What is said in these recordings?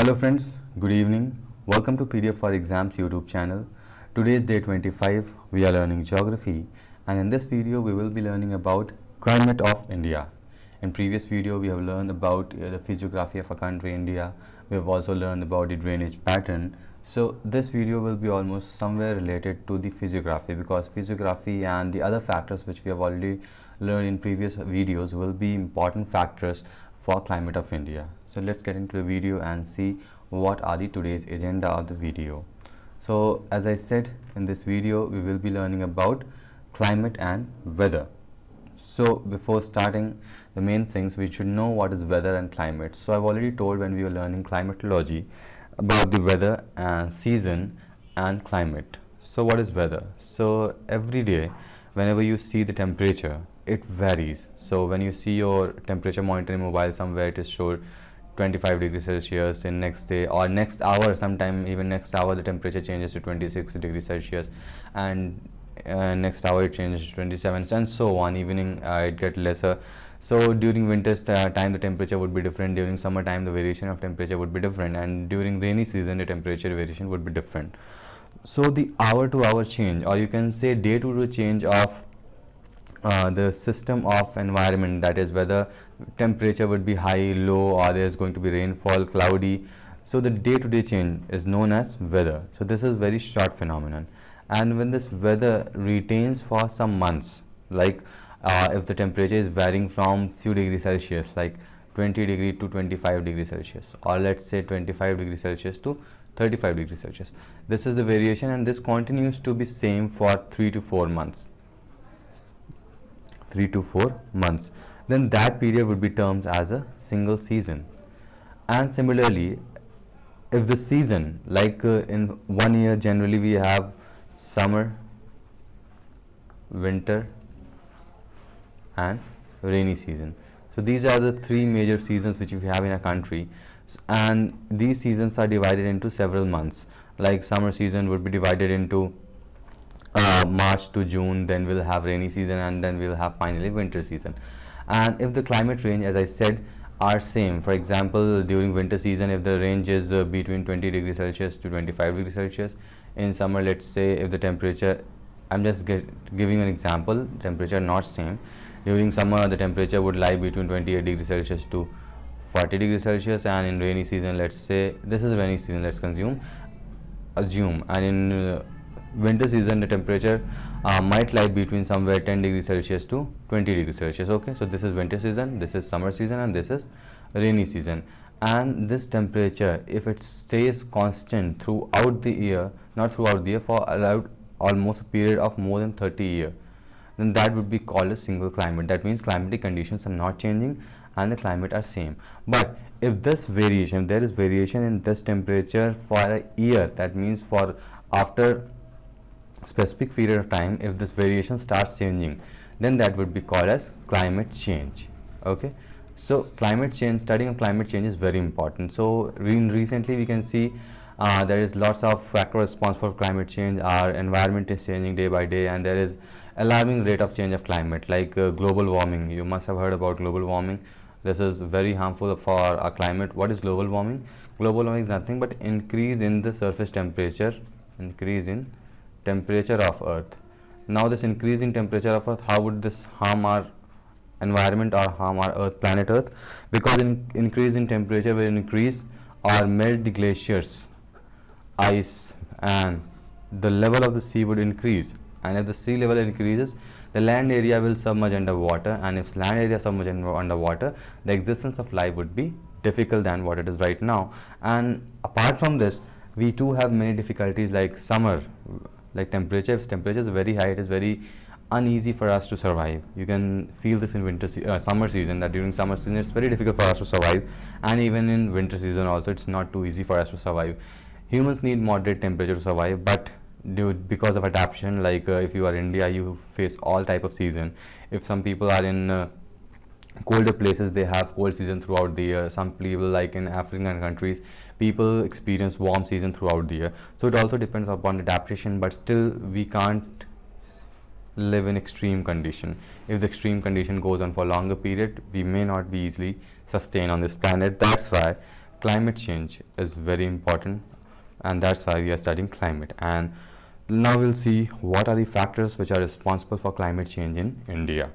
Hello friends, good evening. Welcome to PDF for Exams YouTube channel. Today is day 25. We are learning geography, and in this video we will be learning about climate of India. In previous video we have learned about the physiography of a country India. We have also learned about the drainage pattern. So this video will be almost somewhere related to the physiography, because physiography and the other factors which we have already learned in previous videos will be important factors for climate of India. So let's get into the video and see what are the today's agenda of the video. So as I said, in this video we will be learning about climate and weather. So before starting the main things, we should know what is weather and climate. So I've already told when we were learning climatology about the weather and season and climate. So what is weather? So every day whenever you see the temperature, it varies. So when you see your temperature monitor in mobile, somewhere it is showed 25 degrees Celsius. In next day or next hour, sometime even next hour the temperature changes to 26 degrees Celsius, and next hour it changes to 27, and so on. Evening it get lesser. So during winter's time the temperature would be different, during summer time the variation of temperature would be different, and during rainy season the temperature variation would be different. So the hour to hour change, or you can say day to day change of the system of environment, that is whether temperature would be high, low, or there is going to be rainfall, cloudy. So the day-to-day change is known as weather. So this is very short phenomenon, and when this weather retains for some months, like if the temperature is varying from few degrees Celsius, like 20 degree to 25 degrees Celsius, or let's say 25 degrees Celsius to 35 degrees Celsius, this is the variation, and this continues to be same for 3 to 4 months. 3 to 4 months, then that period would be termed as a single season. And similarly, if the season, like in 1 year generally we have summer, winter and rainy season. So these are the three major seasons which we have in a country, and these seasons are divided into several months. Like summer season would be divided into March to June, then we'll have rainy season, and then we'll have finally winter season. And if the climate range, as I said, are same, for example during winter season if the range is between 20 degrees Celsius to 25 degrees Celsius, in summer let's say if the temperature, I'm just giving an example, temperature not same, during summer the temperature would lie between 28 degrees Celsius to 40 degrees Celsius, and in rainy season, let's say this is rainy season, let's assume, and in winter season the temperature might lie between somewhere 10 degrees Celsius to 20 degrees Celsius. Okay, so this is winter season, this is summer season, and this is rainy season. And this temperature, if it stays constant throughout the year, not throughout the year, for allowed almost a period of more than 30 years, then that would be called a single climate. That means climatic conditions are not changing and the climate are same. But if this variation, there is variation in this temperature for a year, that means for after specific period of time, if this variation starts changing, then that would be called as climate change. Okay, so climate change, studying of climate change is very important. So recently we can see there is lots of factors responsible for climate change. Our environment is changing day by day, and there is alarming rate of change of climate, like global warming. You must have heard about global warming. This is very harmful for our climate. What is global warming? Global warming is nothing but increase in the surface temperature, increase in temperature of earth. Now this increase in temperature of earth, how would this harm our environment or harm our earth, planet earth? Because increase in temperature will increase or melt the glaciers, ice, and the level of the sea would increase. And if the sea level increases, the land area will submerge underwater, and if land area submerge underwater, the existence of life would be difficult than what it is right now. And apart from this, we too have many difficulties, like summer, like temperature. If temperature is very high, it is very uneasy for us to survive. You can feel this in summer season, that during summer season it's very difficult for us to survive, and even in winter season also it's not too easy for us to survive. Humans need moderate temperature to survive, but because of adaptation, like if you are India, you face all type of season. If some people are in colder places, they have cold season throughout the year. Some people, like in African countries, people experience warm season throughout the year. So it also depends upon adaptation, but still we can't live in extreme condition. If the extreme condition goes on for longer period, we may not be easily sustained on this planet. That's why climate change is very important, and that's why we are studying climate. And now we'll see what are the factors which are responsible for climate change in India.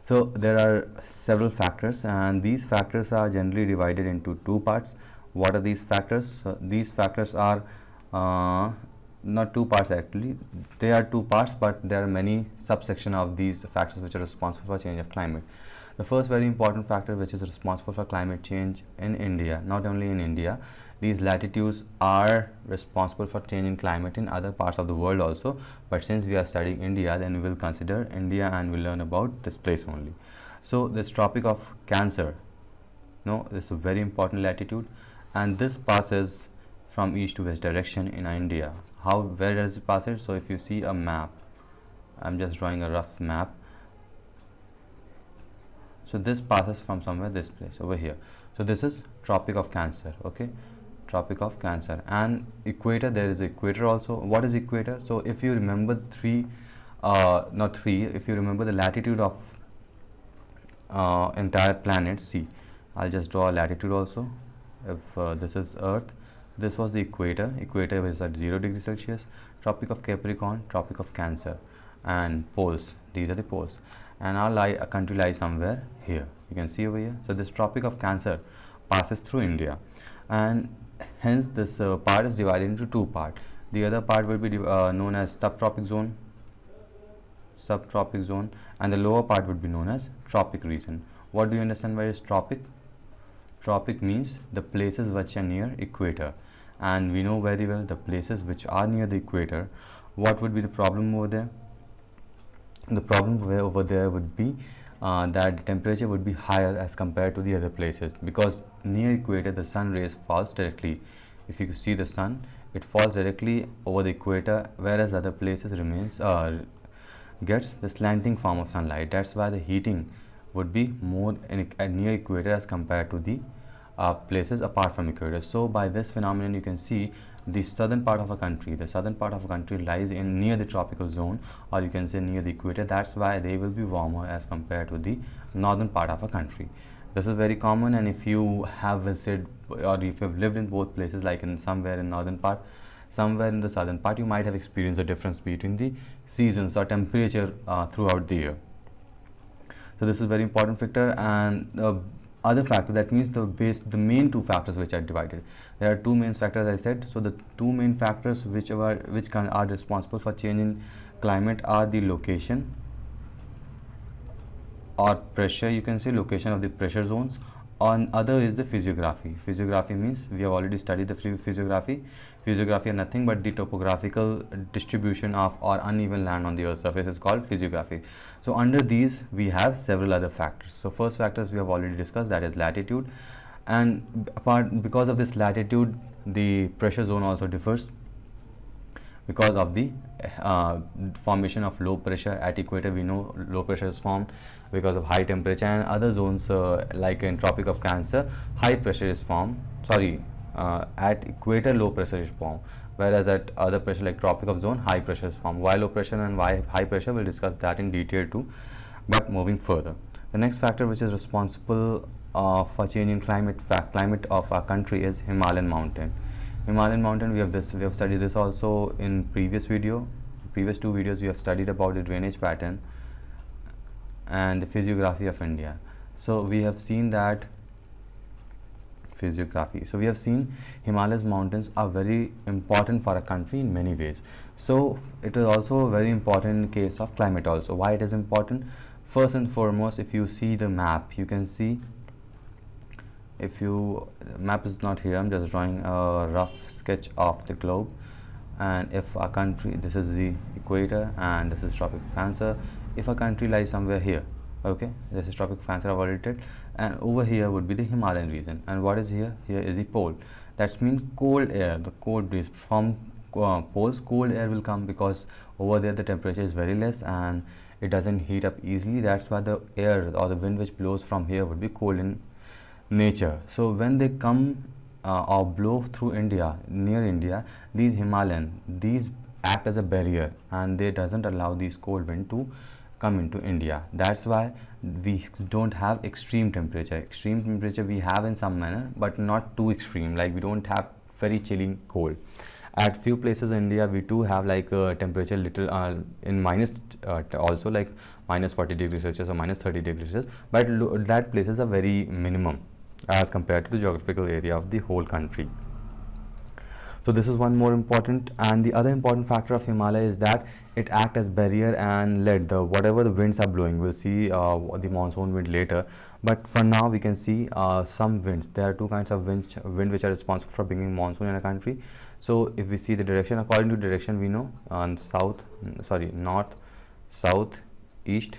So there are several factors, and these factors are generally divided into two parts. What are these factors? These factors are not two parts actually. They are two parts, but there are many subsections of these factors which are responsible for change of climate. The first very important factor which is responsible for climate change in India, not only in India, these latitudes are responsible for changing climate in other parts of the world also, but since we are studying India, then we will consider India and we'll learn about this place only. So this Tropic of Cancer, this is a very important latitude, and this passes from east to west direction in India. Where does it pass it? So if you see a map, I'm just drawing a rough map. So this passes from somewhere, this place over here. So this is Tropic of Cancer, okay, Tropic of Cancer. And equator, there is equator also. What is equator? So if you remember if you remember the latitude of entire planet, see, I'll just draw a latitude also. If this is Earth, this was the equator. Equator is at 0 degrees Celsius. Tropic of Capricorn, Tropic of Cancer, and poles. These are the poles. And our country lies somewhere here. You can see over here. So this Tropic of Cancer passes through India, and hence this part is divided into two parts. The other part will be known as subtropic zone, and the lower part would be known as tropic region. What do you understand by this tropic? Tropic means the places which are near equator, and we know very well the places which are near the equator. What would be the problem over there? The problem over there would be that the temperature would be higher as compared to the other places, because near equator the sun rays falls directly. If you see the sun, it falls directly over the equator, whereas other places gets the slanting form of sunlight. That's why the heating would be more near equator as compared to the places apart from equator. So by this phenomenon you can see the southern part of a country, lies in near the tropical zone, or you can say near the equator. That's why they will be warmer as compared to the northern part of a country. This is very common, and if you have visited or if you have lived in both places, like in somewhere in northern part, somewhere in the southern part, you might have experienced the difference between the seasons or temperature throughout the year. So this is very important factor. And other factor, that means the main two factors which are divided. There are two main factors, I said. So the two main factors which are responsible for changing climate are the location or pressure, you can say location of the pressure zones. On other is the physiography. Physiography means we have already studied the physiography. Physiography are nothing but the topographical distribution of or uneven land on the earth's surface is called physiography. So under these we have several other factors. So first factors we have already discussed, that is latitude, and because of this latitude the pressure zone also differs because of the formation of low pressure at equator. We know low pressure is formed because of high temperature, and other zones like in Tropic of Cancer, high pressure is formed. At equator low pressure is formed, whereas at other pressure like Tropic of Zone, high pressure is formed. Why low pressure and why high pressure, we'll discuss that in detail too. But moving further, the next factor which is responsible for changing climate of our country is Himalayan mountain. Himalayan mountain, we have studied this also in previous two videos. We have studied about the drainage pattern and the physiography of India. So we have seen that physiography. So we have seen Himalayas mountains are very important for a country in many ways. So it is also very important in case of climate also. Why it is important? First and foremost, if you see the map, you can see, map is not here, I'm just drawing a rough sketch of the globe. And if a country, this is the equator and this is Tropic of Cancer. If a country lies somewhere here, okay, this is Tropic of Cancer, I've already did, and over here would be the Himalayan region. And what is here? Here is the pole. That means cold air, the cold breeze from poles, cold air will come, because over there the temperature is very less and it doesn't heat up easily. That's why the air or the wind which blows from here would be cold in nature. So when they come or blow through near India, these act as a barrier, and they doesn't allow these cold wind to come into India. That's why we don't have extreme temperature. Extreme temperature we have in some manner, but not too extreme. Like we don't have very chilling cold. At few places in India, we do have like a temperature little in minus also like minus 40 degrees Celsius or minus 30 degrees Celsius, but that places are very minimum as compared to the geographical area of the whole country. So this is one more important, and the other important factor of Himalaya is that it acts as barrier and let the whatever the winds are blowing. We'll see the monsoon wind later, but for now we can see some winds. There are two kinds of wind which are responsible for bringing monsoon in a country. So if we see the direction, according to direction we know north, south, east,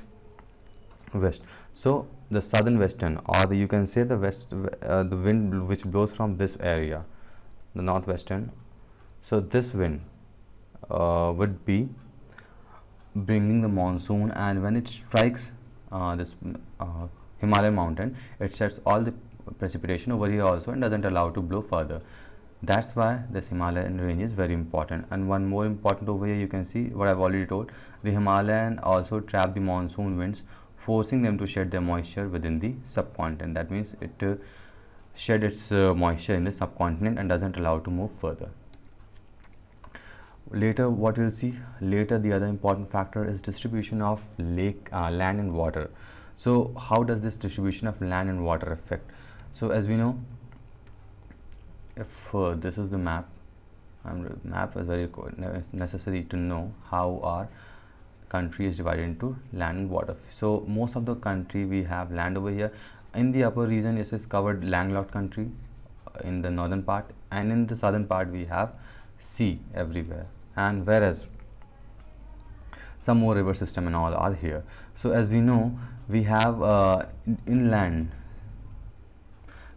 west. So the southern western, or you can say the west, the wind which blows from this area, the northwestern. So this wind would be bringing the monsoon, and when it strikes this Himalayan mountain, it sets all the precipitation over here also and doesn't allow to blow further. That's why this Himalayan range is very important. And one more important over here, you can see what I've already told. The Himalayan also trap the monsoon winds, forcing them to shed their moisture within the subcontinent. That means it shed its moisture in the subcontinent and doesn't allow to move further. Later, what we'll see later, the other important factor is distribution of land and water. So how does this distribution of land and water affect? So as we know, if this is the map, map is very necessary to know how our country is divided into land and water. So most of the country we have land over here. In the upper region it is covered landlocked country in the northern part, and in the southern part we have sea everywhere, and whereas some more river system and all are here. So as we know, we have inland.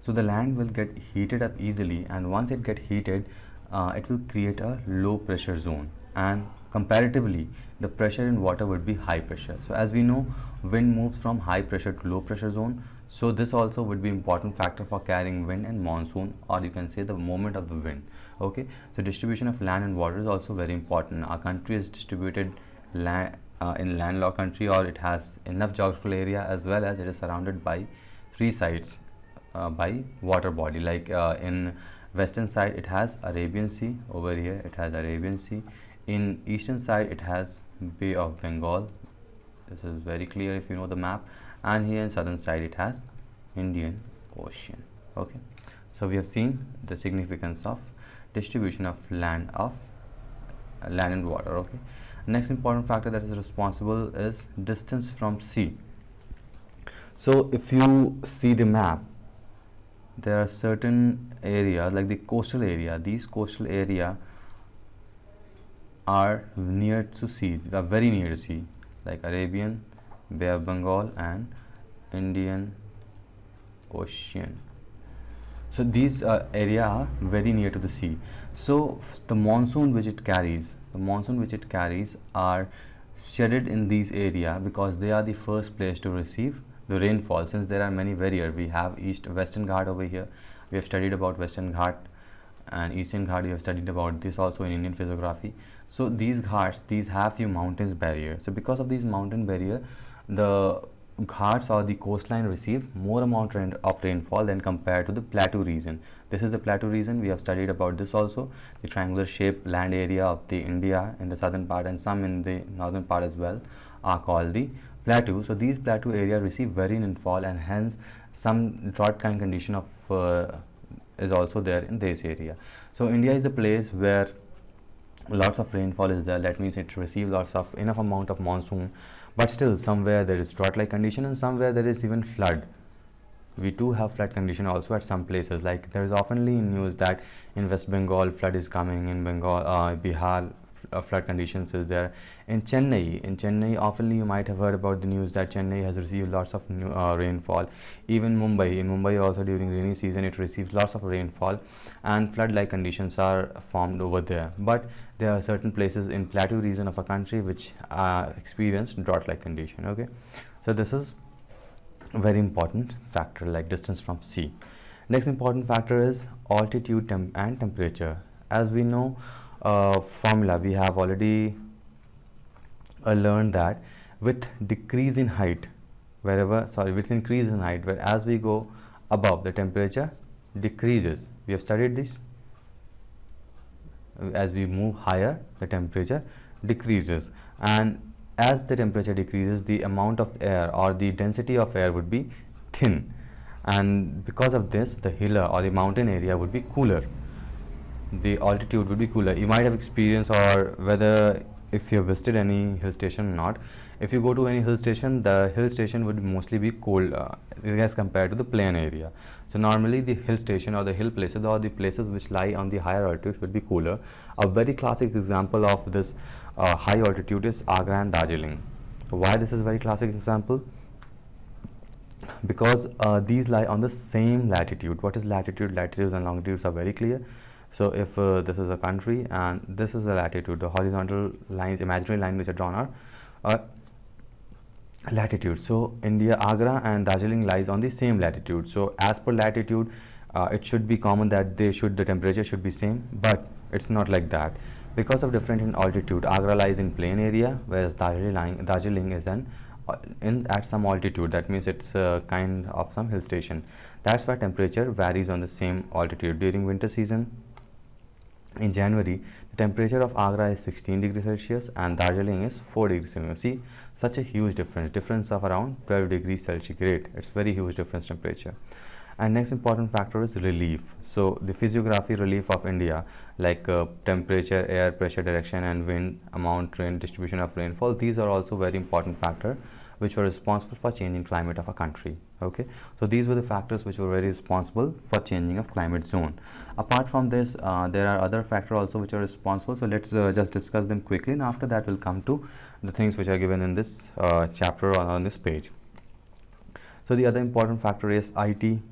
So the land will get heated up easily, and once it get heated, it will create a low pressure zone, and comparatively the pressure in water would be high pressure. So as we know, wind moves from high pressure to low pressure zone. So this also would be important factor for carrying wind and monsoon, or you can say the movement of the wind. Okay, so distribution of land and water is also very important. Our country is distributed in landlocked country, or it has enough geographical area, as well as it is surrounded by three sides by water body. Like in western side it has Arabian Sea, over here it has Arabian Sea. In eastern side it has Bay of Bengal. This is very clear if you know the map. And here in southern side it has Indian Ocean. Okay, so we have seen the significance of distribution of land and water. Okay, next important factor that is responsible is distance from sea. So if you see the map, there are certain areas like the coastal area. These coastal area are near to sea, they are very near to sea, like Arabian, Bay of Bengal and Indian Ocean. So these area are very near to the sea. So the monsoon which it carries are shedded in these area, because they are the first place to receive the rainfall. Since there are many barriers, we have Western Ghat over here. We have studied about Western Ghat, and Eastern Ghat we have studied about this also in Indian physiography. So these ghats, these have few mountains barrier. So because of these mountain barrier, the ghats or the coastline receive more amount of rainfall than compared to the plateau region. This is the plateau region. We have studied about this also, the triangular shaped land area of the India in the southern part and some in the northern part as well are called the plateau. So these plateau areas receive very rainfall, and hence some drought kind condition of is also there in this area. So India is a place where lots of rainfall is there. That means it receives lots of enough amount of monsoon, but still somewhere there is drought like condition, and somewhere there is even flood. We do have flood condition also at some places. Like there is oftenly in news that in West Bengal flood is coming, in Bengal, Bihar flood conditions is there. In Chennai oftenly you might have heard about the news that Chennai has received lots of rainfall. Even in Mumbai also during rainy season it receives lots of rainfall, and flood like conditions are formed over there. But there are certain places in plateau region of a country which experience drought like condition. Okay, so this is a very important factor, like distance from sea. Next important factor is altitude and temperature. As we know, formula we have already learned that with decrease in height, with increase in height, where as we go above, the temperature decreases. We have studied this. As we move higher, the temperature decreases, and as the temperature decreases, the amount of air or the density of air would be thin, and because of this, the hill or the mountain area would be cooler. The altitude would be cooler. You might have experienced, or whether if you have visited any hill station or not, if you go to any hill station, the hill station would mostly be cold as compared to the plain area. So normally the hill station or the hill places or the places which lie on the higher altitudes would be cooler. A very classic example of this high altitude is Agra and Darjeeling. Why this is a very classic example? Because these lie on the same latitude. What is latitude? Latitudes and longitudes are very clear. So if this is a country and this is the latitude, the horizontal lines, imaginary line which are drawn are latitude. So India, Agra and Darjeeling lies on the same latitude. So as per latitude, it should be common that the temperature should be same, but it's not like that. Because of difference in altitude, Agra lies in plain area, whereas Darjeeling is at some altitude. That means it's kind of some hill station. That's why temperature varies on the same altitude. During winter season, in January, the temperature of Agra is 16 degrees Celsius and Darjeeling is 4 degrees Celsius. See, such a huge difference of around 12 degrees Celsius. Great, it's very huge difference temperature. And next important factor is relief. So the physiography relief of India, like temperature, air pressure, direction and wind, amount, rain, distribution of rainfall, these are also very important factor which were responsible for changing climate of a country. Okay, so these were the factors which were very responsible for changing of climate zone. Apart from this, there are other factors also which are responsible. So let's just discuss them quickly, and after that we'll come to the things which are given in this chapter on this page. So the other important factor is ITCZ.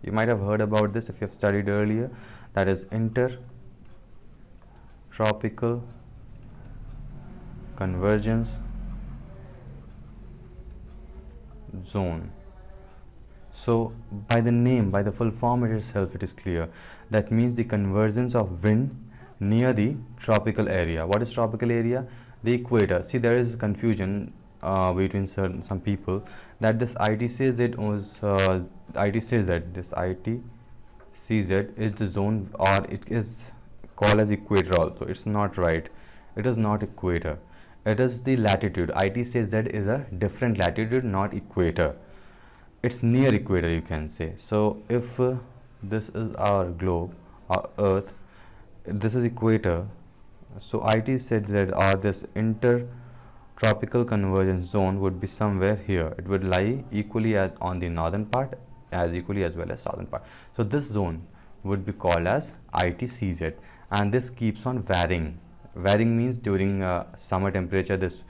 You might have heard about this if you have studied earlier. That is Intertropical Convergence Zone. So by the name, by the full form itself, it is clear. That means the convergence of wind near the tropical area. What is tropical area? The equator. See, there is confusion between some people that this ITCZ is the zone, or it is called as equator also. It's not right. It is not equator. It is the latitude. ITCZ is a different latitude, not equator. It's near equator, you can say. So if this is our globe, our earth, this is equator. So ITCZ, or this intertropical convergence zone, would be somewhere here. It would lie equally on the northern part as equally as well as southern part. So this zone would be called as ITCZ, and this keeps on varying. Varying means during summer temperature, this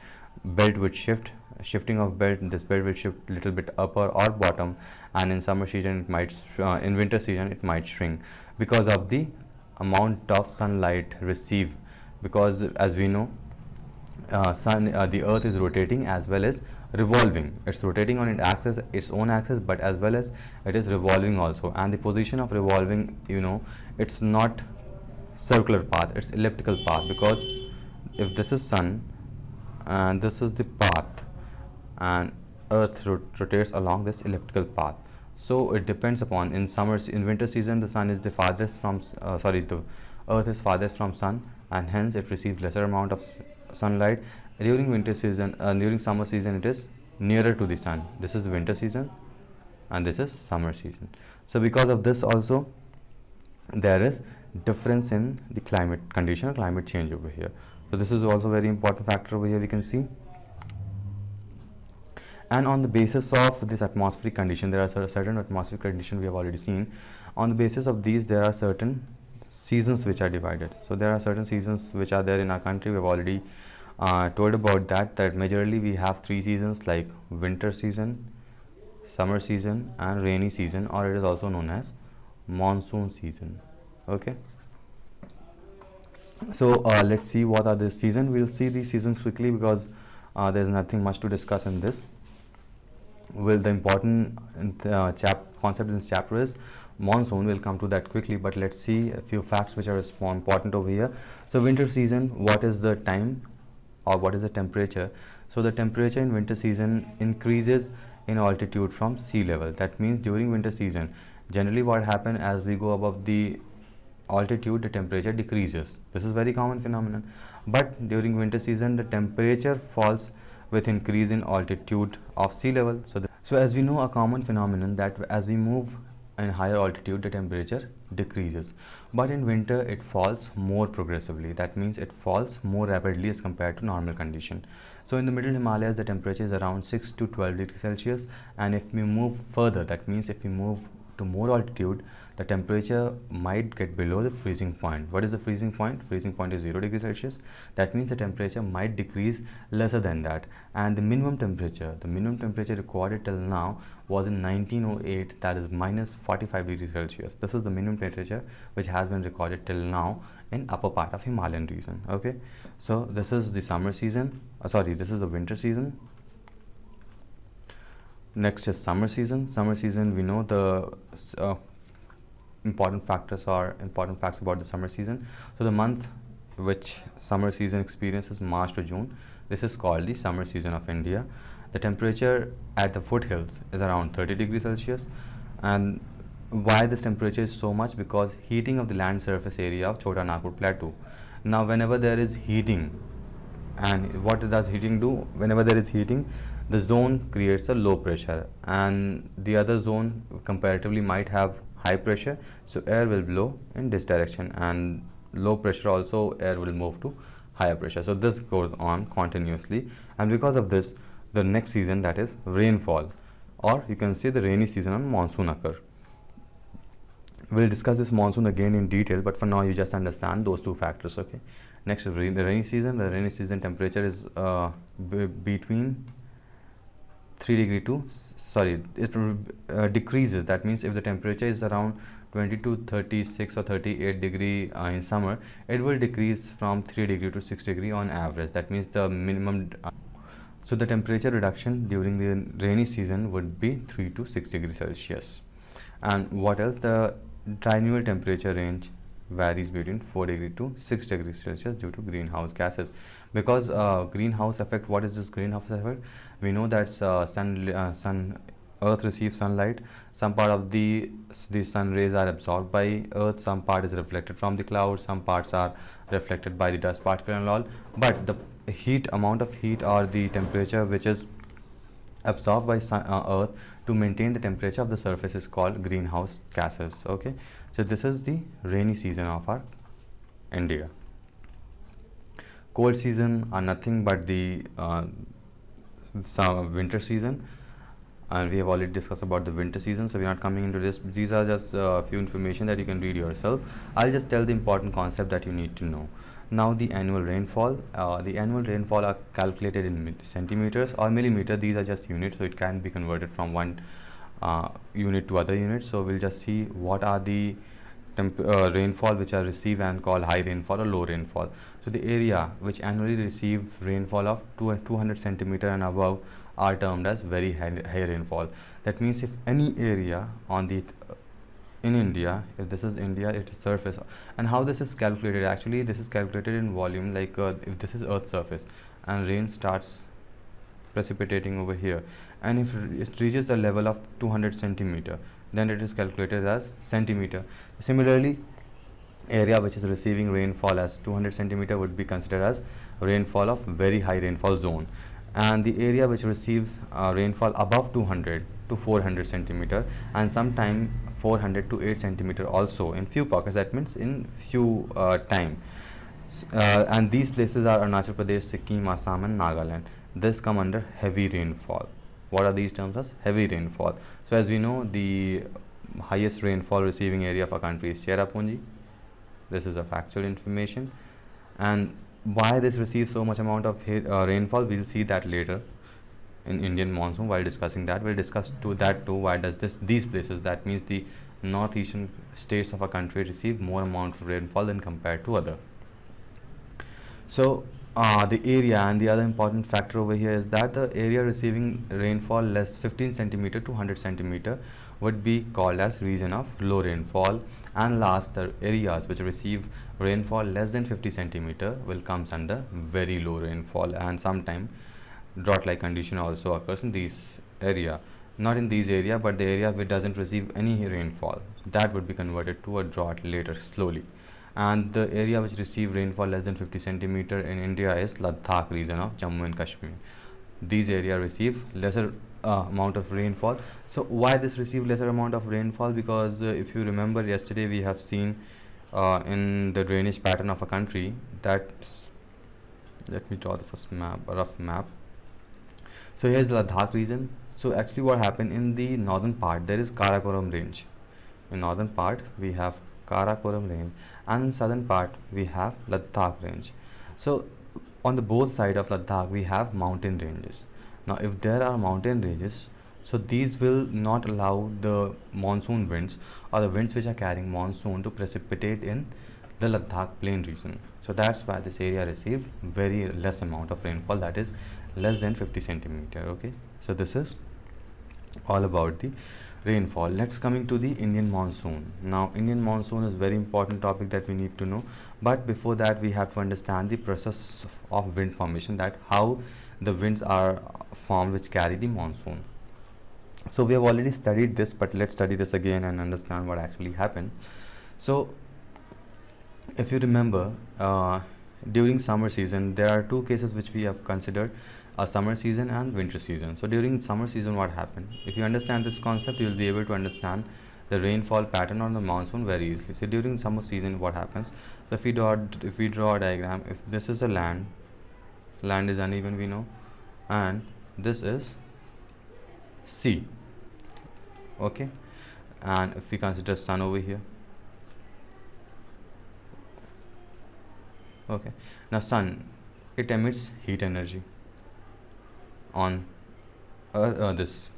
belt would shifting of belt, this belt will shift little bit upper or bottom, and in summer season it might in winter season it might shrink because of the amount of sunlight received. Because as we know, the earth is rotating as well as revolving. It's rotating on its own axis, but as well as it is revolving also. And the position of revolving, it's not circular path, it's elliptical path. Because if this is sun and this is the path, and earth rotates along this elliptical path, so it depends upon, in winter season, the sun is the farthest from the earth is farthest from sun, and hence it receives lesser amount of sunlight. During winter season, during summer season, it is nearer to the sun. This is winter season and this is summer season. So because of this also, there is difference in the climate condition, climate change over here. So this is also very important factor over here, we can see. And on the basis of this atmospheric condition, there are certain atmospheric conditions we have already seen. On the basis of these, there are certain seasons which are divided. So there are certain seasons which are there in our country. We have already told about that majorly we have 3 seasons, like winter season, summer season and rainy season, or it is also known as monsoon season. Okay, so let's see what are the seasons. We'll see these seasons quickly because there's nothing much to discuss in this. Well, the important concept in this chapter is monsoon. We'll come to that quickly, but let's see a few facts which are important over here. So winter season, what is the time? or what is the temperature? So the temperature in winter season increases in altitude from sea level. That means during winter season, generally what happens, as we go above the altitude, the temperature decreases. This is very common phenomenon. But during winter season, the temperature falls with increase in altitude of sea level. So as we know, a common phenomenon that as we move in higher altitude, the temperature decreases. But in winter, it falls more progressively. That means it falls more rapidly as compared to normal condition. So in the middle Himalayas, the temperature is around 6 to 12 degrees Celsius. And if we move further, that means if we move to more altitude, the temperature might get below the freezing point. What is the freezing point? Freezing point is 0 degrees Celsius. That means the temperature might decrease lesser than that. And the minimum temperature recorded till now was in 1908, that is minus 45 degrees Celsius. This is the minimum temperature which has been recorded till now in upper part of Himalayan region. Okay, so this is the summer season. This is the winter season. Next is summer season. Summer season, we know the important facts about the summer season. So the month which summer season experiences March to June, this is called the summer season of India. The temperature at the foothills is around 30 degrees Celsius. And why this temperature is so much? Because heating of the land surface area of Chota Nagpur plateau. Now whenever there is heating, and what does heating do? Whenever there is heating, the zone creates a low pressure, and the other zone comparatively might have high pressure, so air will blow in this direction, and low pressure also air will move to higher pressure. So this goes on continuously, and because of this, the next season, that is rainfall, or you can say the rainy season and monsoon occur. We'll discuss this monsoon again in detail, but for now you just understand those two factors. Okay, next is the rainy season. The rainy season temperature is between 3 degree to it decreases. That means if the temperature is around 20 to 36 or 38 degree in summer, it will decrease from 3 degree to 6 degree on average. That means the minimum so the temperature reduction during the rainy season would be 3 to 6 degrees Celsius. And what else? The triennial temperature range varies between 4 degree to 6 degrees Celsius due to greenhouse gases. Because greenhouse effect, what is this greenhouse effect? We know that Earth receives sunlight. Some part of the sun rays are absorbed by Earth, some part is reflected from the clouds, some parts are reflected by the dust particle and all. But the amount of heat or the temperature which is absorbed by Earth to maintain the temperature of the surface is called greenhouse gases. Okay, so this is the rainy season of our India. Cold season are nothing but the winter season, and we have already discussed about the winter season, so we are not coming into this. These are just a few information that you can read yourself. I'll just tell the important concept that you need to know. Now the annual rainfall. The annual rainfall are calculated in centimeters or millimeter. These are just units, so it can be converted from one unit to other unit. So we'll just see what are the rainfall which are received and called high rainfall or low rainfall. So the area which annually receive rainfall of 200 centimeter and above are termed as very high rainfall. That means if any area on the in India, if this is India, it is surface. And how this is calculated? Actually, this is calculated in volume. Like if this is Earth's surface and rain starts precipitating over here, and if it reaches a level of 200 centimeter, then it is calculated as centimeter. Similarly, area which is receiving rainfall as 200 centimeter would be considered as rainfall of very high rainfall zone, and the area which receives rainfall above 200 to 400 centimeter, and sometime 400 to 8 centimeter also in few pockets, that means in few time, and these places are Arunachal Pradesh, Sikkim, Assam and Nagaland. This come under heavy rainfall. What are these terms as? Heavy rainfall. So as we know, the highest rainfall receiving area of our country is Cherrapunji. This is a factual information, and why this receives so much amount of rainfall, we'll see that later in Indian monsoon. While discussing that, we'll discuss too why does these places, that means the northeastern states of our country, receive more amount of rainfall than compared to other. So the area, and the other important factor over here is that the area receiving rainfall less 15 centimeter to 100 centimeter would be called as region of low rainfall. And last, the areas which receive rainfall less than 50 centimeter will comes under very low rainfall, and sometime drought like condition also occurs in these area. Not in these area, but the area which doesn't receive any rainfall, that would be converted to a drought later slowly. And the area which receive rainfall less than 50 centimeter in India is Ladakh region of Jammu and Kashmir. These area receive lesser amount of rainfall. So why this receive lesser amount of rainfall? Because if you remember, yesterday we have seen in the drainage pattern of a country that, let me draw the first map, a rough map. So here's the Ladakh region. So actually what happened in the northern part, there is Karakoram range. In northern part we have Karakoram range, and in southern part we have Ladakh range. So on the both side of Ladakh we have mountain ranges. Now if there are mountain ranges, so these will not allow the monsoon winds or the winds which are carrying monsoon to precipitate in the Ladakh plain region. So that's why this area receive very less amount of rainfall, that is less than 50 centimeter. Okay, so this is all about the rainfall. Next, coming to the Indian monsoon. Now Indian monsoon is very important topic that we need to know, but before that we have to understand the process of wind formation, that how the winds are formed which carry the monsoon. So we have already studied this, but let's study this again and understand what actually happened. So if you remember, during summer season there are two cases which we have considered, a summer season and winter season. So during summer season what happened, if you understand this concept, you will be able to understand the rainfall pattern on the monsoon very easily. So during summer season what happens, so if we draw a diagram, if this is a land is uneven, we know, and this is sea. Okay, and if we consider sun over here, okay, now sun, it emits heat energy on this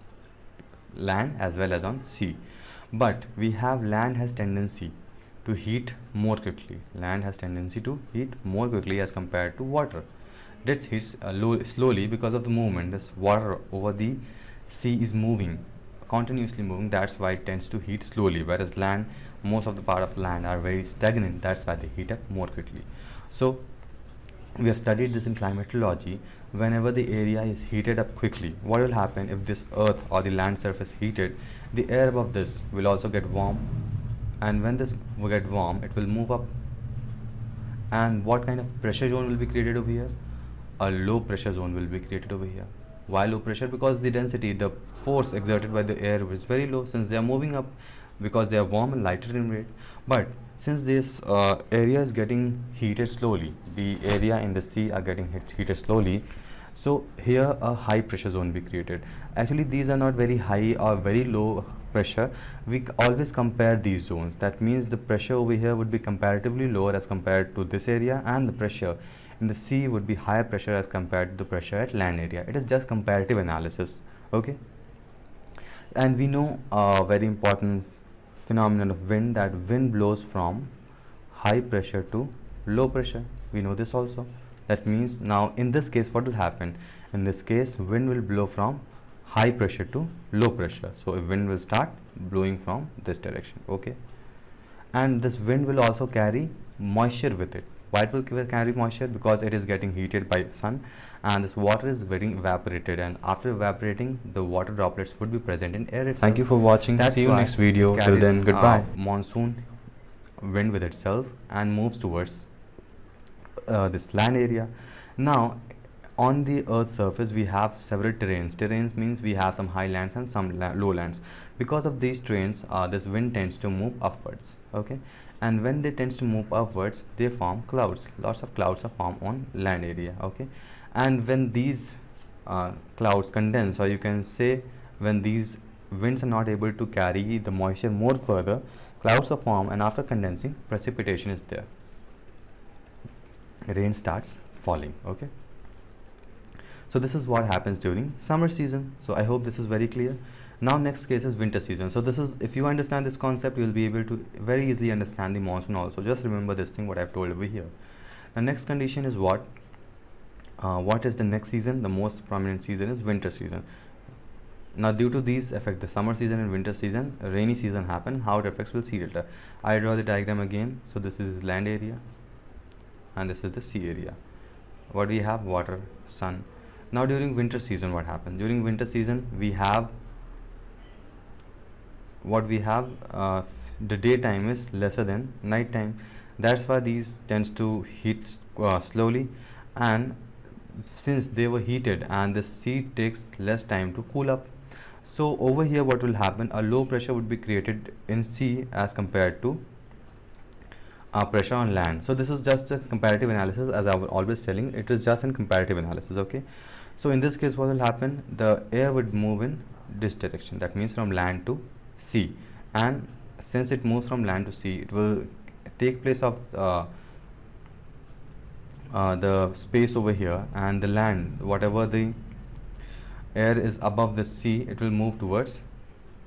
land as well as on sea. But we have land has tendency to heat more quickly. Land has tendency to heat more quickly as compared to water. That heats slowly because of the movement. This water over the sea is moving, continuously moving. That's why it tends to heat slowly. Whereas land, most of the part of land are very stagnant. That's why they heat up more quickly. So we have studied this in climatology. Whenever the area is heated up quickly, what will happen if this earth or the land surface heated, the air above this will also get warm, and when this will get warm, it will move up. And what kind of pressure zone will be created over here? A low pressure zone will be created over here. Why low pressure? Because the density, the force exerted by the air is very low, since they are moving up, because they are warm and lighter in rate. But since this area is getting heated slowly, the area in the sea are getting heated slowly, so here a high pressure zone be created. Actually these are not very high or very low pressure. We always compare these zones. That means the pressure over here would be comparatively lower as compared to this area, and the pressure in the sea would be higher pressure as compared to the pressure at land area. It is just comparative analysis. Okay, and we know a very important phenomenon of wind, that wind blows from high pressure to low pressure. We know this also. That means now in this case what will happen? In this case wind will blow from high pressure to low pressure. So a wind will start blowing from this direction. Okay, and this wind will also carry moisture with it. Why it will carry moisture? Because it is getting heated by sun, and this water is getting evaporated, and after evaporating the water droplets would be present in air itself. Thank you for watching. That's See you next video. Till then, goodbye. Monsoon wind with itself and moves towards this land area. Now on the earth's surface we have several terrains. Terrains means we have some highlands and some lowlands. Because of these terrains, this wind tends to move upwards. Okay, and when they tends to move upwards, they form clouds. Lots of clouds are formed on land area. Okay, and when these clouds condense, or you can say when these winds are not able to carry the moisture more further, clouds are formed, and after condensing, precipitation is there. Rain starts falling. Okay, so this is what happens during summer season. So I hope this is very clear. Now next case is winter season. So this is, if you understand this concept, you will be able to very easily understand the monsoon also. Just remember this thing what I've told over here. The next condition is what? What is the next season? The most prominent season is winter season. Now due to these affect the summer season and winter season, rainy season happen. How it affects we'll see later. I draw the diagram again. So this is land area and this is the sea area. What we have? Water, sun. Now during winter season what happens? During winter season we have the daytime is lesser than night time. That's why these tends to heat slowly, and since they were heated and the sea takes less time to cool up. So over here what will happen, a low pressure would be created in sea as compared to pressure on land. So this is just a comparative analysis, as I was always telling, it is just a comparative analysis. Okay, so in this case what will happen, the air would move in this direction, that means from land to sea, and since it moves from land to sea, it will take place of the space over here, and the land, whatever the air is above the sea, it will move towards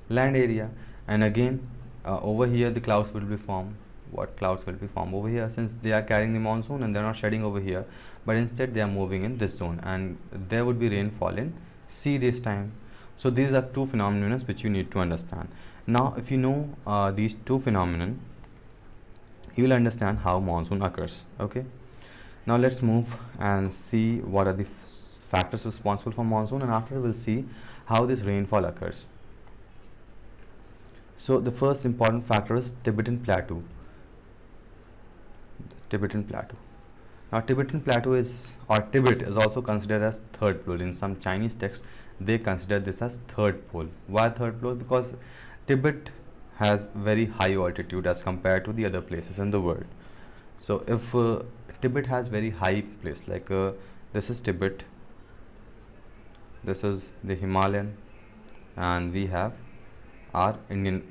land area. And again over here the clouds will be formed. What clouds will be formed over here, since they are carrying the monsoon and they are not shedding over here, but instead they are moving in this zone, and there would be rainfall in sea this time. So these are two phenomena which you need to understand. Now if you know these two phenomena, you will understand how monsoon occurs. Okay, now let's move and see what are the factors responsible for monsoon, and after we'll see how this rainfall occurs. So the first important factor is Tibetan Plateau. Tibetan Plateau. Now Tibetan Plateau is, or Tibet is also considered as third pole. In some Chinese texts they consider this as third pole. Why third pole? Because Tibet has very high altitude as compared to the other places in the world. So if Tibet has very high place, like this is Tibet, this is the Himalayan, and we have our Indian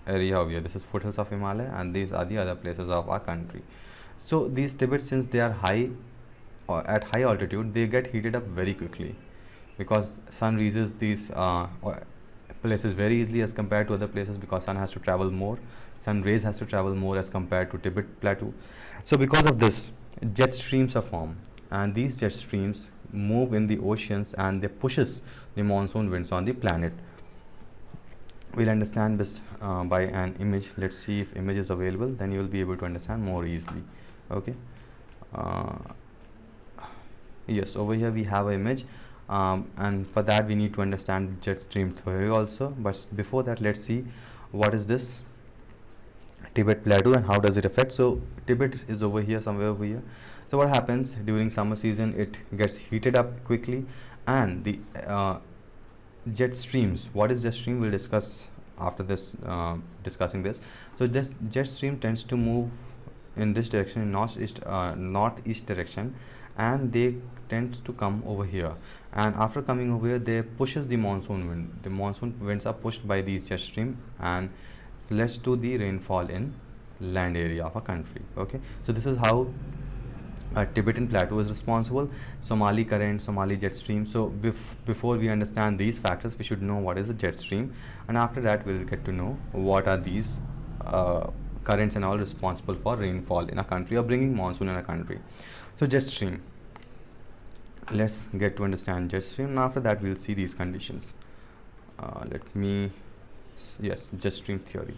area over here. This is foothills of Himalaya, and these are the other places of our country. So these Tibet, since they are high or at high altitude, they get heated up very quickly, because sun reaches these places very easily as compared to other places, because sun has to travel more, sun rays has to travel more as compared to Tibet Plateau. So because of this, jet streams are formed, and these jet streams move in the oceans and they pushes the monsoon winds on the planet. We'll understand this by an image. Let's see if image is available, then you will be able to understand more easily. Okay, yes, over here we have an image, and for that we need to understand jet stream theory also. But before that, let's see what is this Tibet Plateau and how does it affect. So Tibet is over here, somewhere over here. So what happens during summer season, it gets heated up quickly, and the jet streams, what is jet stream, we'll discuss after this, discussing this. So this jet stream tends to move in this direction, in northeast direction, and they tend to come over here, and after coming over here they pushes the monsoon wind. The monsoon winds are pushed by these jet stream and leads to the rainfall in land area of a country. Okay, so this is how Tibetan Plateau is responsible. Somali current, Somali jet stream. So before we understand these factors, we should know what is a jet stream, and after that we'll get to know what are these currents and all responsible for rainfall in a country or bringing monsoon in a country. So jet stream, let's get to understand jet stream, and after that we'll see these conditions. Yes, jet stream theory.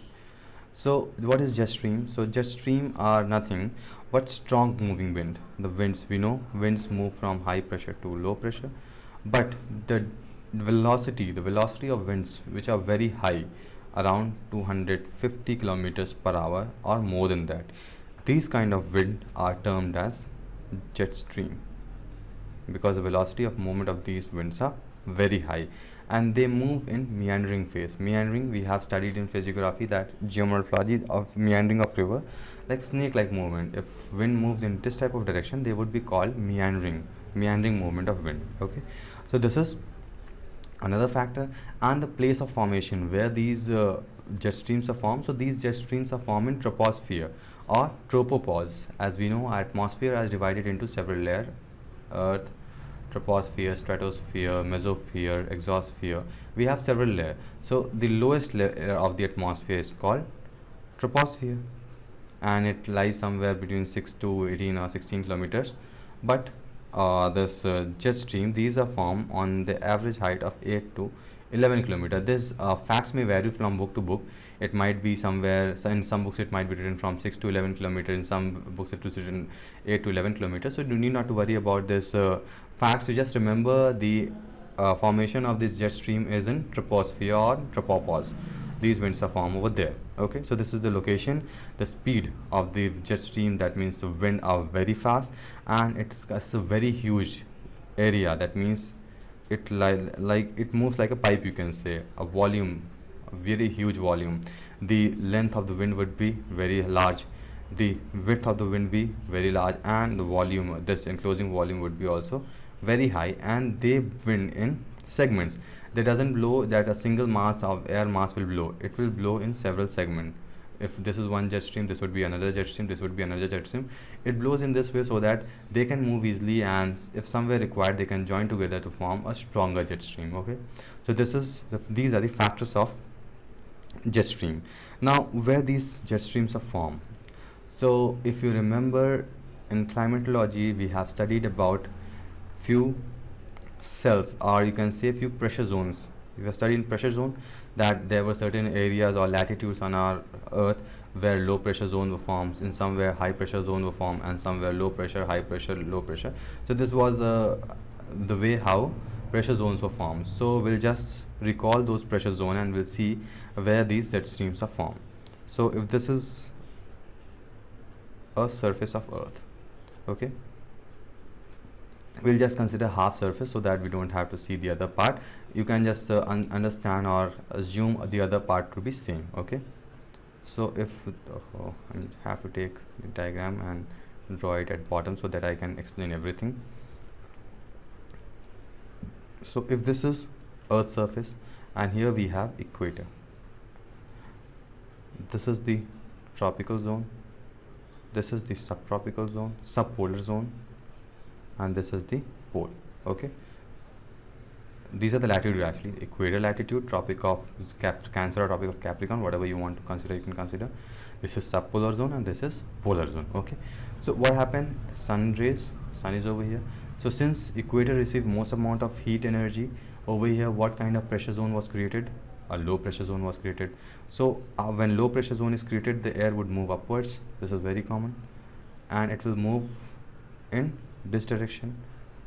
So what is jet stream? So jet stream are nothing but strong moving wind. The winds, we know winds move from high pressure to low pressure, but the velocity of winds which are very high, around 250 kilometers per hour or more than that, these kind of wind are termed as jet stream, because the velocity of movement of these winds are very high, and they move in meandering phase. Meandering, we have studied in physiography that geomorphology of meandering of river, like snake like movement. If wind moves in this type of direction, they would be called meandering movement of wind. Okay, so this is another factor. And the place of formation where these jet streams are formed. So these jet streams are formed in troposphere or tropopause. As we know, our atmosphere is divided into several layers: earth, troposphere, stratosphere, mesosphere, exosphere. We have several layers. So the lowest layer of the atmosphere is called troposphere, and it lies somewhere between 6 to 18 or 16 kilometers. But this jet stream, these are formed on the average height of 8 to 11 kilometer. This facts may vary from book to book. It might be somewhere, so in some books it might be written from 6 to 11 kilometer, in some books it is written 8 to 11 kilometers. So you need not to worry about this facts. You just remember the formation of this jet stream is in troposphere or tropopause. These winds are formed over there. Okay, so this is the location, the speed of the jet stream, that means the wind are very fast, and it's a very huge area. That means it like it moves like a pipe, you can say, a volume, a very huge volume. The length of the wind would be very large, the width of the wind be very large, and the volume, this enclosing volume, would be also very high, and they wind in segments. They doesn't blow that a single mass of air mass will blow. It will blow in several segments. If this is one jet stream, this would be another jet stream, this would be another jet stream. It blows in this way so that they can move easily, and if somewhere required, they can join together to form a stronger jet stream. Okay, so this is these are the factors of jet stream. Now, where these jet streams are formed. So if you remember, in climatology we have studied about few cells, or you can say few pressure zones. We have studied in pressure zone that there were certain areas or latitudes on our earth where low pressure zone were formed, in somewhere high pressure zone were formed, and somewhere low pressure, high pressure, low pressure. So this was the way how pressure zones were formed. So we'll just recall those pressure zone and we'll see where these jet streams are formed. So if this is a surface of earth, okay, we'll just consider half surface so that we don't have to see the other part. You can just understand or assume the other part to be same. Okay, so if I have to take the diagram and draw it at bottom so that I can explain everything. So if this is earth surface, and here we have equator, this is the tropical zone, this is the subtropical zone, subpolar zone, and this is the pole. Okay, these are the latitude, actually equator latitude, tropic of Cancer or tropic of Capricorn, whatever you want to consider, you can consider. This is subpolar zone and this is polar zone. Okay, so what happened, sun rays, sun is over here. So since equator received most amount of heat energy, over here what kind of pressure zone was created? A low pressure zone was created. So when low pressure zone is created, the air would move upwards. This is very common, and it will move in this direction,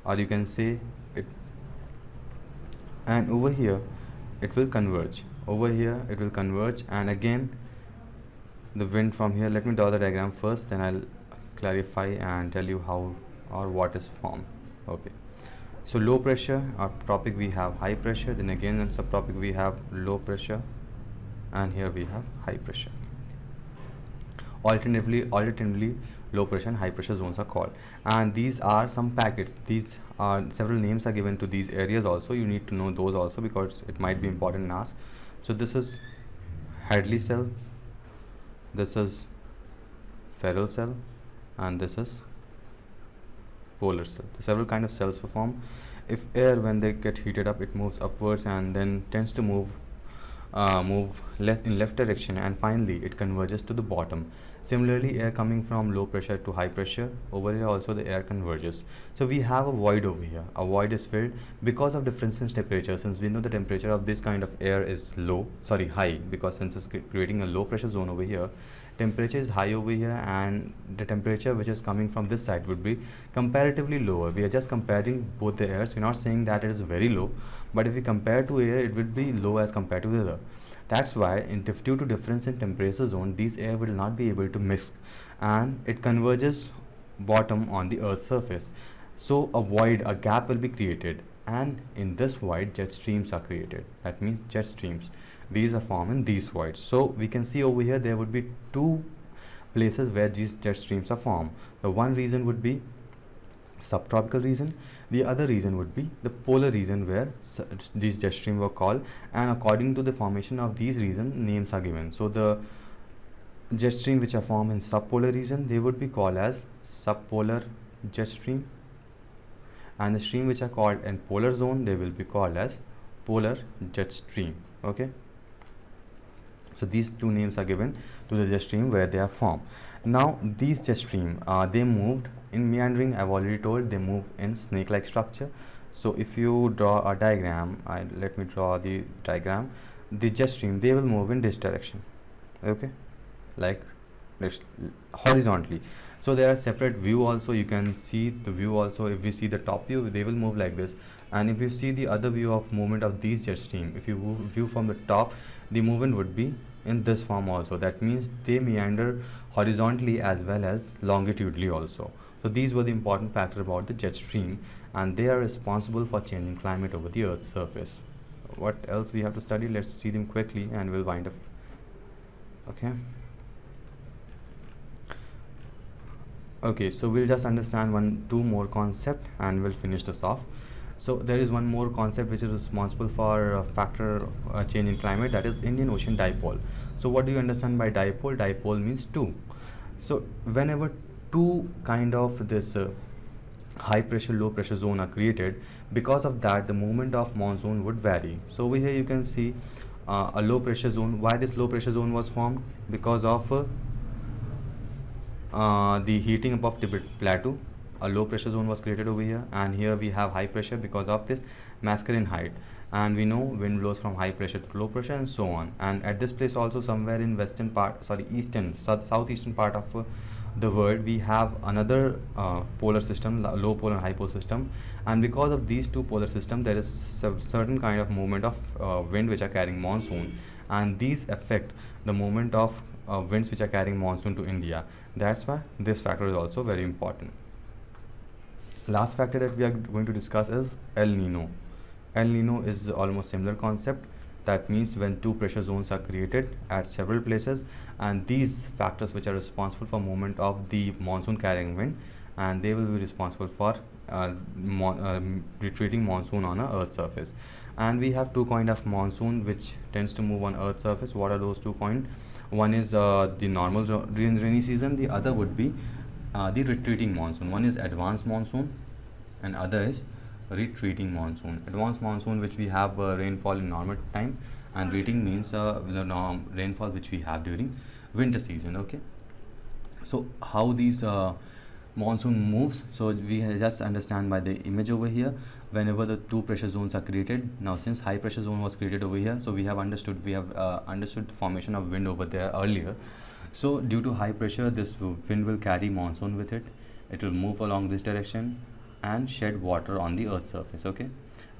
or you can say it, and over here it will converge. Over here it will converge, and again the wind from here. Let me draw the diagram first, then I'll clarify and tell you how or what is formed. Okay, so low pressure, our tropic we have high pressure, then again in subtropic we have low pressure, and here we have high pressure. Alternatively low pressure and high pressure zones are called, and these are some packets. These are several names are given to these areas also. You need to know those also because it might be important in ask. So this is Hadley cell, this is Ferrel cell, and this is polar cell. So several kind of cells were formed. If air, when they get heated up, it moves upwards and then tends to move in left direction, and finally it converges to the bottom. Similarly, air coming from low pressure to high pressure, over here also the air converges. So we have a void over here. A void is filled because of difference in temperature. Since we know the temperature of this kind of air is high, because since it's creating a low pressure zone over here, temperature is high over here, and the temperature which is coming from this side would be comparatively lower. We are just comparing both the airs. We're not saying that it is very low, but if we compare to air, it would be low as compared to the other. That's why due to difference in temperature zone, these air will not be able to mix, and it converges bottom on the earth's surface. So a void, a gap will be created, and in this void jet streams are created. That means jet streams, these are formed in these voids. So we can see over here there would be two places where these jet streams are formed. The one region would be subtropical region, the other region would be the polar region where these jet streams were called, and according to the formation of these regions, names are given. So the jet stream which are formed in subpolar region, they would be called as subpolar jet stream, and the stream which are called in polar zone, they will be called as polar jet stream. Okay, so these two names are given to the jet stream where they are formed. Now these jet stream, they moved in meandering. I've already told they move in snake like structure. So if you draw a diagram, let me draw the diagram. The jet stream, they will move in this direction, okay, like this, horizontally. So there are separate view also, you can see the view also. If we see the top view, they will move like this, and if you see the other view of movement of these jet stream, if you view from the top, the movement would be in this form also. That means they meander horizontally as well as longitudinally also. So these were the important factors about the jet stream, and they are responsible for changing climate over the Earth's surface. What else we have to study? Let's see them quickly and we'll wind up. Okay. Okay, so we'll just understand two more concept and we'll finish this off. So there is one more concept which is responsible for a factor change in climate, that is Indian Ocean Dipole. So what do you understand by dipole? Dipole means two. So whenever two kind of this high pressure low pressure zone are created, because of that the movement of monsoon would vary. So over here you can see a low pressure zone. Why this low pressure zone was formed? Because of the heating up of Tibet plateau. A low pressure zone was created over here, and here we have high pressure because of this masculine height, and we know wind blows from high pressure to low pressure and so on. And at this place also, somewhere in western part, sorry, southeastern part of the world, we have another polar system, low pole and high pole system, and because of these two polar systems there is certain kind of movement of wind which are carrying monsoon, and these affect the movement of winds which are carrying monsoon to India. That's why this factor is also very important. Last factor that we are going to discuss is El Nino. El Nino is almost similar concept. That means when two pressure zones are created at several places, and these factors which are responsible for movement of the monsoon carrying wind, and they will be responsible for retreating monsoon on a earth surface. And we have two kind of monsoon which tends to move on earth surface. What are those two kind? One is the normal rainy season, the other would be the retreating monsoon. One is advanced monsoon and other is retreating monsoon. Advanced monsoon, which we have rainfall in normal time, and retreating means the rainfall which we have during winter season. Okay, so how these monsoon moves, so we just understand by the image over here. Whenever the two pressure zones are created, now since high pressure zone was created over here, so we have understood the formation of wind over there earlier. So due to high pressure, this wind will carry monsoon with it. It will move along this direction and shed water on the earth's surface. Okay,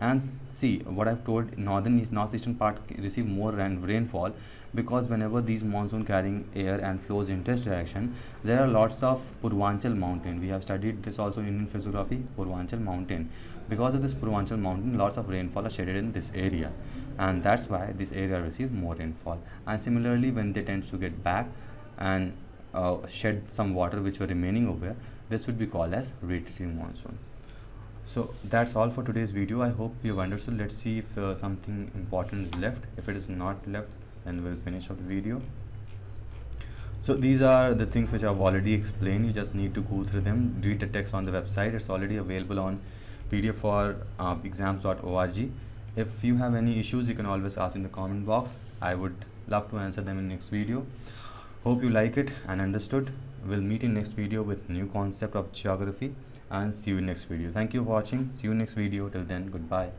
and see what I've told, northeastern part receive more rainfall, because whenever these monsoon carrying air and flows in this direction, there are lots of Purvanchal mountain. We have studied this also in Indian physiography, Purvanchal mountain. Because of this Purvanchal mountain, lots of rainfall are shedded in this area, and that's why this area receive more rainfall. And similarly, when they tend to get back and shed some water which were remaining over here, this would be called as retreating monsoon. So that's all for today's video. I hope you've understood. Let's see if something important is left. If it is not left, then we'll finish up the video. So these are the things which I've already explained. You just need to go through them, read the text on the website. It's already available on PDF for exams.org. If you have any issues, you can always ask in the comment box. I would love to answer them in next video. Hope you like it and understood. We'll meet in next video with new concept of geography, and see you in next video. Thank you for watching. See you next video. Till then, goodbye.